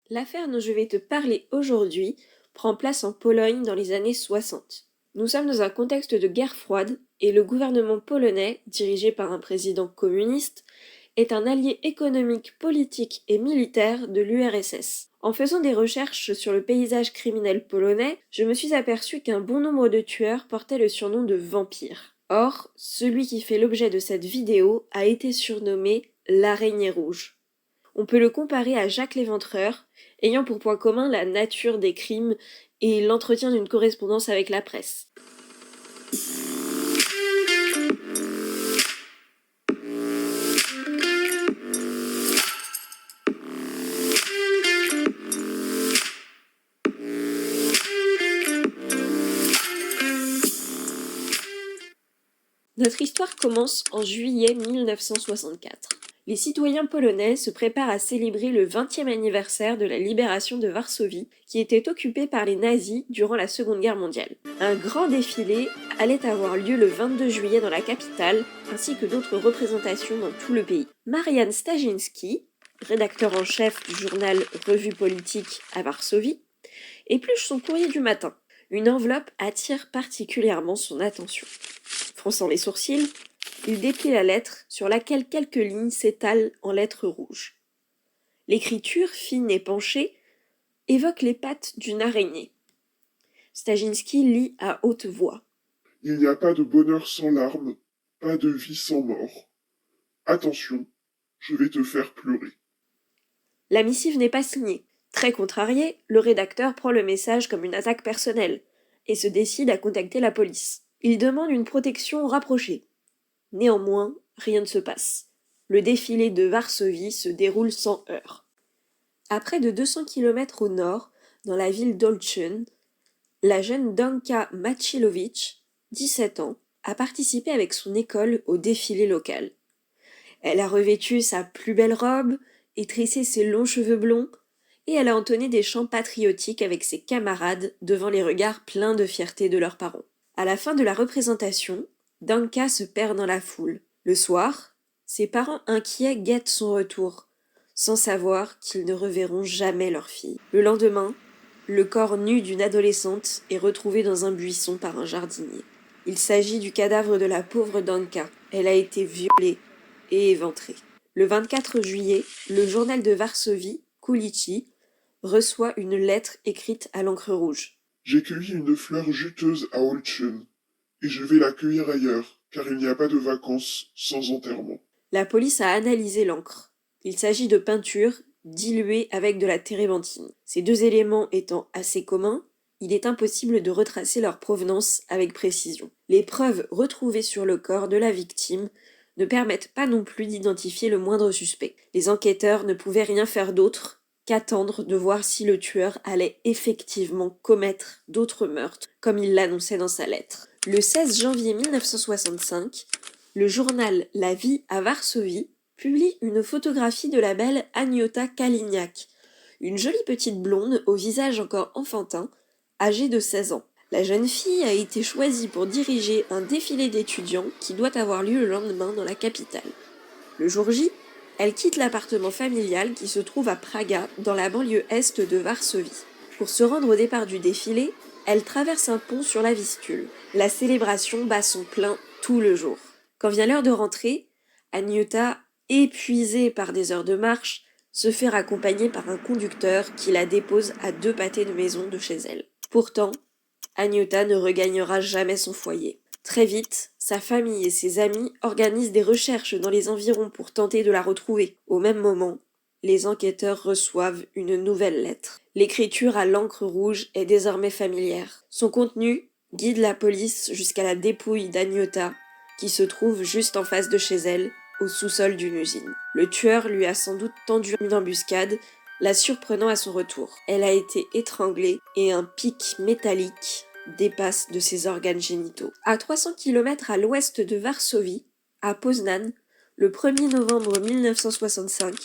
L'affaire dont je vais te parler aujourd'hui prend place en Pologne dans les années 60. Nous sommes dans un contexte de guerre froide et le gouvernement polonais, dirigé par un président communiste, est un allié économique, politique et militaire de l'URSS. En faisant des recherches sur le paysage criminel polonais, je me suis aperçu qu'un bon nombre de tueurs portaient le surnom de vampires. Or, celui qui fait l'objet de cette vidéo a été surnommé l'Araignée Rouge. On peut le comparer à Jacques l'Éventreur, ayant pour point commun la nature des crimes et l'entretien d'une correspondance avec la presse. Notre histoire commence en juillet 1964. Les citoyens polonais se préparent à célébrer le 20e anniversaire de la libération de Varsovie, qui était occupée par les nazis durant la Seconde Guerre mondiale. Un grand défilé allait avoir lieu le 22 juillet dans la capitale, ainsi que d'autres représentations dans tout le pays. Marian Stasinski, rédacteur en chef du journal Revue politique à Varsovie, épluche son courrier du matin. Une enveloppe attire particulièrement son attention. Fronçant les sourcils, il déplie la lettre sur laquelle quelques lignes s'étalent en lettres rouges. L'écriture, fine et penchée, évoque les pattes d'une araignée. Stasinski lit à haute voix. Il n'y a pas de bonheur sans larmes, pas de vie sans mort. Attention, je vais te faire pleurer. La missive n'est pas signée. Très contrarié, le rédacteur prend le message comme une attaque personnelle et se décide à contacter la police. Il demande une protection rapprochée. Néanmoins, rien ne se passe. Le défilé de Varsovie se déroule sans heurts. À près de 200 km au nord, dans la ville d'Olsztyn, la jeune Danka Macilowicz, 17 ans, a participé avec son école au défilé local. Elle a revêtu sa plus belle robe et tressé ses longs cheveux blonds, et elle a entonné des chants patriotiques avec ses camarades devant les regards pleins de fierté de leurs parents. À la fin de la représentation, Danka se perd dans la foule. Le soir, ses parents inquiets guettent son retour, sans savoir qu'ils ne reverront jamais leur fille. Le lendemain, le corps nu d'une adolescente est retrouvé dans un buisson par un jardinier. Il s'agit du cadavre de la pauvre Danka. Elle a été violée et éventrée. Le 24 juillet, le journal de Varsovie, Kulichi, reçoit une lettre écrite à l'encre rouge. J'ai cueilli une fleur juteuse à Olsztyn, et je vais la cueillir ailleurs, car il n'y a pas de vacances sans enterrement. La police a analysé l'encre. Il s'agit de peinture diluée avec de la térébenthine. Ces deux éléments étant assez communs, il est impossible de retracer leur provenance avec précision. Les preuves retrouvées sur le corps de la victime ne permettent pas non plus d'identifier le moindre suspect. Les enquêteurs ne pouvaient rien faire d'autre qu'attendre de voir si le tueur allait effectivement commettre d'autres meurtres, comme il l'annonçait dans sa lettre. Le 16 janvier 1965, le journal La Vie à Varsovie publie une photographie de la belle Agnieszka Kaliniak, une jolie petite blonde au visage encore enfantin, âgée de 16 ans. La jeune fille a été choisie pour diriger un défilé d'étudiants qui doit avoir lieu le lendemain dans la capitale. Le jour J, elle quitte l'appartement familial qui se trouve à Praga, dans la banlieue est de Varsovie. Pour se rendre au départ du défilé, elle traverse un pont sur la Vistule. La célébration bat son plein tout le jour. Quand vient l'heure de rentrer, Agnieszka, épuisée par des heures de marche, se fait raccompagner par un conducteur qui la dépose à 2 pâtés de maison de chez elle. Pourtant, Agnieszka ne regagnera jamais son foyer. Très vite, sa famille et ses amis organisent des recherches dans les environs pour tenter de la retrouver. Au même moment, les enquêteurs reçoivent une nouvelle lettre. L'écriture à l'encre rouge est désormais familière. Son contenu guide la police jusqu'à la dépouille d'Agnieszka, qui se trouve juste en face de chez elle, au sous-sol d'une usine. Le tueur lui a sans doute tendu une embuscade, la surprenant à son retour. Elle a été étranglée et un pic métallique dépasse de ses organes génitaux. À 300 km à l'ouest de Varsovie, à Poznań, le 1er novembre 1965,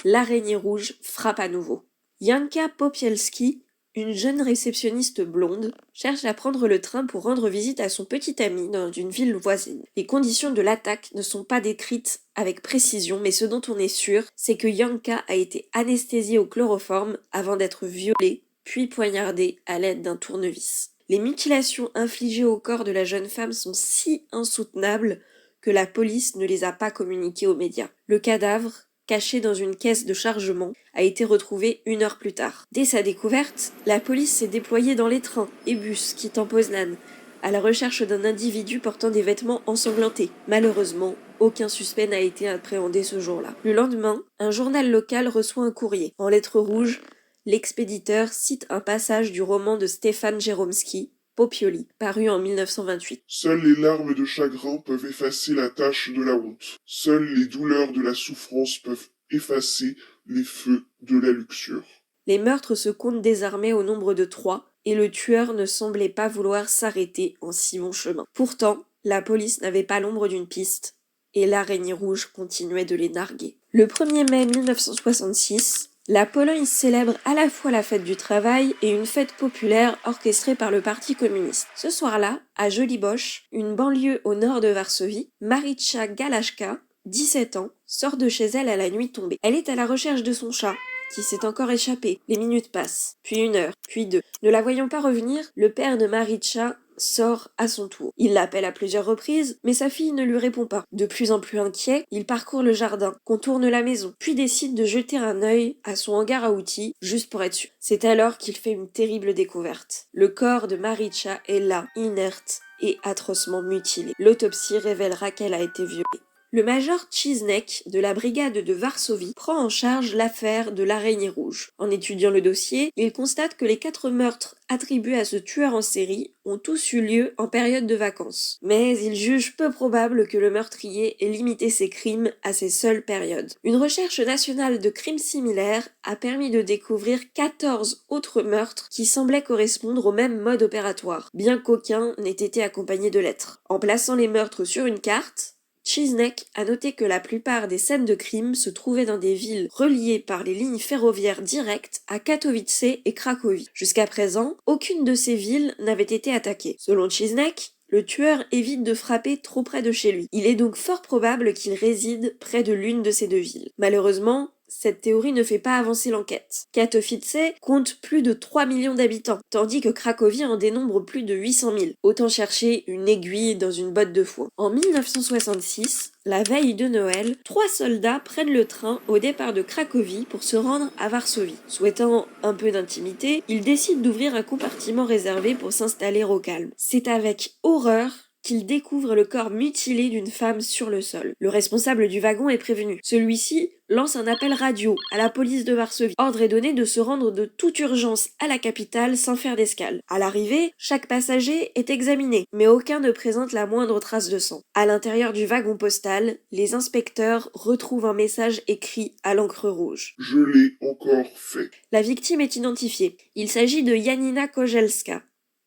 l'araignée rouge frappe à nouveau. Janka Popielski, une jeune réceptionniste blonde cherche à prendre le train pour rendre visite à son petit ami dans une ville voisine. Les conditions de l'attaque ne sont pas décrites avec précision, mais ce dont on est sûr, c'est que Yanka a été anesthésiée au chloroforme avant d'être violée, puis poignardée à l'aide d'un tournevis. Les mutilations infligées au corps de la jeune femme sont si insoutenables que la police ne les a pas communiquées aux médias. Le cadavre, caché dans une caisse de chargement, a été retrouvé 1 heure plus tard. Dès sa découverte, la police s'est déployée dans les trains et bus quittant Poznan, à la recherche d'un individu portant des vêtements ensanglantés. Malheureusement, aucun suspect n'a été appréhendé ce jour-là. Le lendemain, un journal local reçoit un courrier. En lettres rouges, l'expéditeur cite un passage du roman de Stéphane Jeromski, Popioli, paru en 1928. Seules les larmes de chagrin peuvent effacer la tache de la honte. Seules les douleurs de la souffrance peuvent effacer les feux de la luxure. Les meurtres se comptent désormais au nombre de 3, et le tueur ne semblait pas vouloir s'arrêter en si bon chemin. Pourtant, la police n'avait pas l'ombre d'une piste, et l'araignée rouge continuait de les narguer. Le 1er mai 1966, la Pologne célèbre à la fois la fête du travail et une fête populaire orchestrée par le Parti communiste. Ce soir-là, à Joliboche, une banlieue au nord de Varsovie, Marysia Galaszka, 17 ans, sort de chez elle à la nuit tombée. Elle est à la recherche de son chat, qui s'est encore échappé. Les minutes passent, puis 1 heure, puis 2. Ne la voyant pas revenir, le père de Marysia sort à son tour. Il l'appelle à plusieurs reprises, mais sa fille ne lui répond pas. De plus en plus inquiet, il parcourt le jardin, contourne la maison, puis décide de jeter un œil à son hangar à outils, juste pour être sûr. C'est alors qu'il fait une terrible découverte. Le corps de Marysia est là, inerte et atrocement mutilé. L'autopsie révélera qu'elle a été violée. Le major Chisnek de la brigade de Varsovie prend en charge l'affaire de l'araignée rouge. En étudiant le dossier, il constate que les 4 meurtres attribués à ce tueur en série ont tous eu lieu en période de vacances. Mais il juge peu probable que le meurtrier ait limité ses crimes à ces seules périodes. Une recherche nationale de crimes similaires a permis de découvrir 14 autres meurtres qui semblaient correspondre au même mode opératoire, bien qu'aucun n'ait été accompagné de lettres. En plaçant les meurtres sur une carte, Chisnek a noté que la plupart des scènes de crime se trouvaient dans des villes reliées par les lignes ferroviaires directes à Katowice et Cracovie. Jusqu'à présent, aucune de ces villes n'avait été attaquée. Selon Chisnek, le tueur évite de frapper trop près de chez lui. Il est donc fort probable qu'il réside près de l'une de ces 2 villes. Malheureusement, cette théorie ne fait pas avancer l'enquête. Katowice compte plus de 3 millions d'habitants, tandis que Cracovie en dénombre plus de 800 000. Autant chercher une aiguille dans une botte de foin. En 1966, la veille de Noël, 3 soldats prennent le train au départ de Cracovie pour se rendre à Varsovie. Souhaitant un peu d'intimité, ils décident d'ouvrir un compartiment réservé pour s'installer au calme. C'est avec horreur qu'il découvre le corps mutilé d'une femme sur le sol. Le responsable du wagon est prévenu. Celui-ci lance un appel radio à la police de Varsovie. Ordre est donné de se rendre de toute urgence à la capitale sans faire d'escale. À l'arrivée, chaque passager est examiné, mais aucun ne présente la moindre trace de sang. À l'intérieur du wagon postal, les inspecteurs retrouvent un message écrit à l'encre rouge. Je l'ai encore fait. La victime est identifiée. Il s'agit de Janina Kozelska,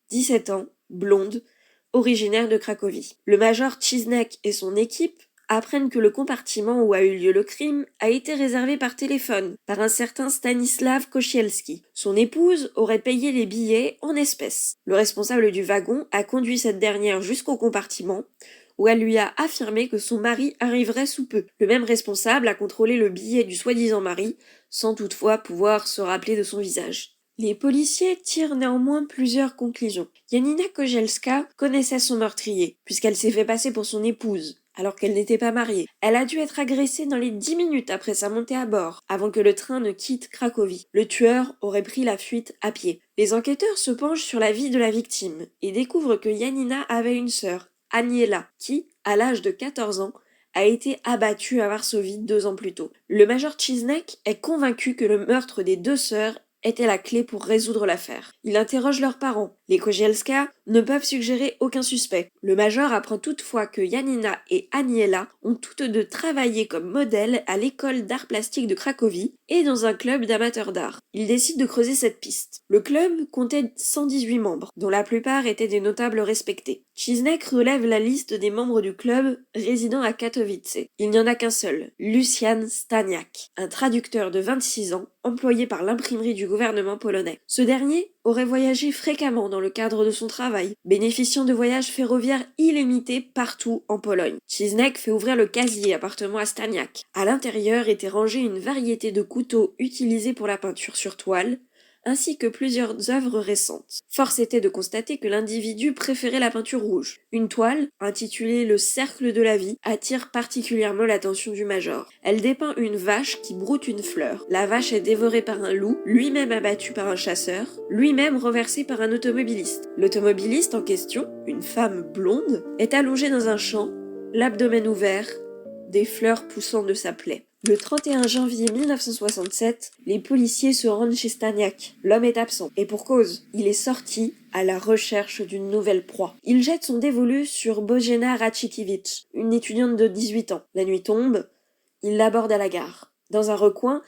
17 ans, blonde, originaire de Cracovie. Le major Chisnek et son équipe apprennent que le compartiment où a eu lieu le crime a été réservé par téléphone par un certain Stanislav Kościelski. Son épouse aurait payé les billets en espèces. Le responsable du wagon a conduit cette dernière jusqu'au compartiment où elle lui a affirmé que son mari arriverait sous peu. Le même responsable a contrôlé le billet du soi-disant mari sans toutefois pouvoir se rappeler de son visage. Les policiers tirent néanmoins plusieurs conclusions. Janina Kozelska connaissait son meurtrier, puisqu'elle s'est fait passer pour son épouse, alors qu'elle n'était pas mariée. Elle a dû être agressée dans les 10 minutes après sa montée à bord, avant que le train ne quitte Cracovie. Le tueur aurait pris la fuite à pied. Les enquêteurs se penchent sur la vie de la victime, et découvrent que Janina avait une sœur, Aniela, qui, à l'âge de 14 ans, a été abattue à Varsovie 2 ans plus tôt. Le major Chisnek est convaincu que le meurtre des 2 sœurs était la clé pour résoudre l'affaire. Il interroge leurs parents. Les Kozielska ne peuvent suggérer aucun suspect. Le major apprend toutefois que Janina et Aniela ont toutes deux travaillé comme modèles à l'école d'art plastique de Cracovie et dans un club d'amateurs d'art. Il décide de creuser cette piste. Le club comptait 118 membres, dont la plupart étaient des notables respectés. Chisnek relève la liste des membres du club résidant à Katowice. Il n'y en a qu'un seul, Lucian Staniak, un traducteur de 26 ans, employé par l'imprimerie du gouvernement polonais. Ce dernier aurait voyagé fréquemment dans le cadre de son travail, bénéficiant de voyages ferroviaires illimités partout en Pologne. Ciznek fait ouvrir le casier appartement à Staniak. À l'intérieur était rangée une variété de couteaux utilisés pour la peinture sur toile, ainsi que plusieurs œuvres récentes. Force était de constater que l'individu préférait la peinture rouge. Une toile, intitulée Le Cercle de la Vie, attire particulièrement l'attention du major. Elle dépeint une vache qui broute une fleur. La vache est dévorée par un loup, lui-même abattu par un chasseur, lui-même renversé par un automobiliste. L'automobiliste en question, une femme blonde, est allongée dans un champ, l'abdomen ouvert, des fleurs poussant de sa plaie. Le 31 janvier 1967, les policiers se rendent chez Staniak. L'homme est absent, et pour cause, il est sorti à la recherche d'une nouvelle proie. Il jette son dévolu sur Bożena Racikiewicz, une étudiante de 18 ans. La nuit tombe, il l'aborde à la gare. Dans un recoin,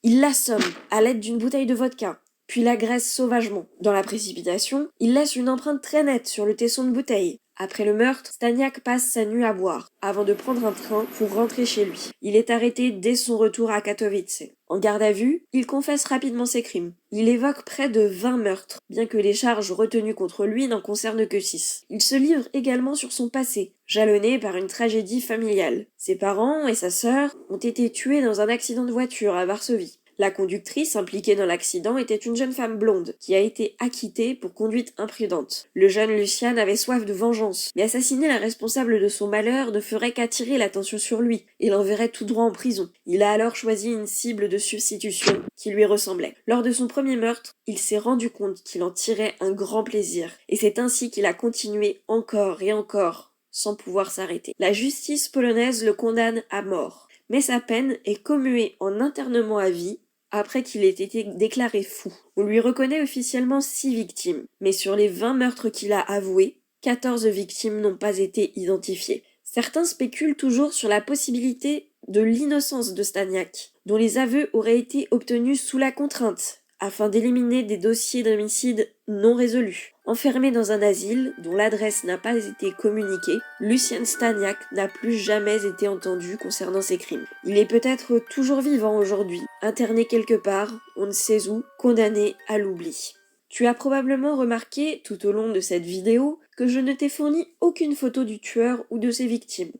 il l'assomme à l'aide d'une bouteille de vodka, puis l'agresse sauvagement. Dans la précipitation, il laisse une empreinte très nette sur le tesson de bouteille. Après le meurtre, Staniak passe sa nuit à boire, avant de prendre un train pour rentrer chez lui. Il est arrêté dès son retour à Katowice. En garde à vue, il confesse rapidement ses crimes. Il évoque près de 20 meurtres, bien que les charges retenues contre lui n'en concernent que 6. Il se livre également sur son passé, jalonné par une tragédie familiale. Ses parents et sa sœur ont été tués dans un accident de voiture à Varsovie. La conductrice impliquée dans l'accident était une jeune femme blonde qui a été acquittée pour conduite imprudente. Le jeune Lucian avait soif de vengeance, mais assassiner la responsable de son malheur ne ferait qu'attirer l'attention sur lui et l'enverrait tout droit en prison. Il a alors choisi une cible de substitution qui lui ressemblait. Lors de son premier meurtre, il s'est rendu compte qu'il en tirait un grand plaisir, et c'est ainsi qu'il a continué encore et encore, sans pouvoir s'arrêter. La justice polonaise le condamne à mort, mais sa peine est commuée en internement à vie après qu'il ait été déclaré fou. On lui reconnaît officiellement 6 victimes, mais sur les 20 meurtres qu'il a avoués, 14 victimes n'ont pas été identifiées. Certains spéculent toujours sur la possibilité de l'innocence de Staniak, dont les aveux auraient été obtenus sous la contrainte, afin d'éliminer des dossiers d'homicide non résolus. Enfermé dans un asile dont l'adresse n'a pas été communiquée, Lucian Staniak n'a plus jamais été entendu concernant ses crimes. Il est peut-être toujours vivant aujourd'hui, interné quelque part, on ne sait où, condamné à l'oubli. Tu as probablement remarqué, tout au long de cette vidéo, que je ne t'ai fourni aucune photo du tueur ou de ses victimes.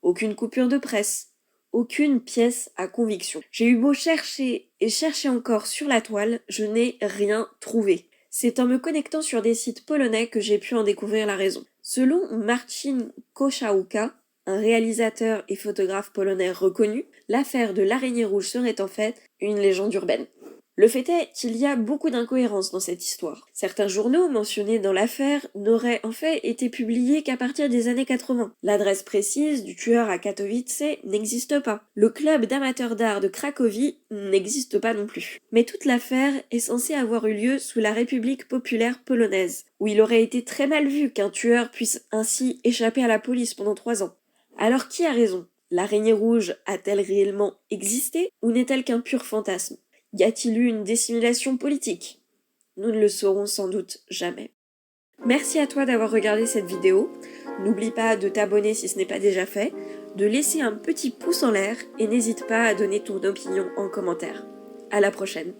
Aucune coupure de presse. Aucune pièce à conviction. J'ai eu beau chercher et chercher encore sur la toile, je n'ai rien trouvé. C'est en me connectant sur des sites polonais que j'ai pu en découvrir la raison. Selon Marcin Koszałka, un réalisateur et photographe polonais reconnu, l'affaire de l'araignée rouge serait en fait une légende urbaine. Le fait est qu'il y a beaucoup d'incohérences dans cette histoire. Certains journaux mentionnés dans l'affaire n'auraient en fait été publiés qu'à partir des années 80. L'adresse précise du tueur à Katowice n'existe pas. Le club d'amateurs d'art de Cracovie n'existe pas non plus. Mais toute l'affaire est censée avoir eu lieu sous la République populaire polonaise, où il aurait été très mal vu qu'un tueur puisse ainsi échapper à la police pendant 3 ans. Alors qui a raison ? L'araignée rouge a-t-elle réellement existé ou n'est-elle qu'un pur fantasme ? Y a-t-il eu une dissimulation politique ? Nous ne le saurons sans doute jamais. Merci à toi d'avoir regardé cette vidéo. N'oublie pas de t'abonner si ce n'est pas déjà fait, de laisser un petit pouce en l'air et n'hésite pas à donner ton opinion en commentaire. À la prochaine.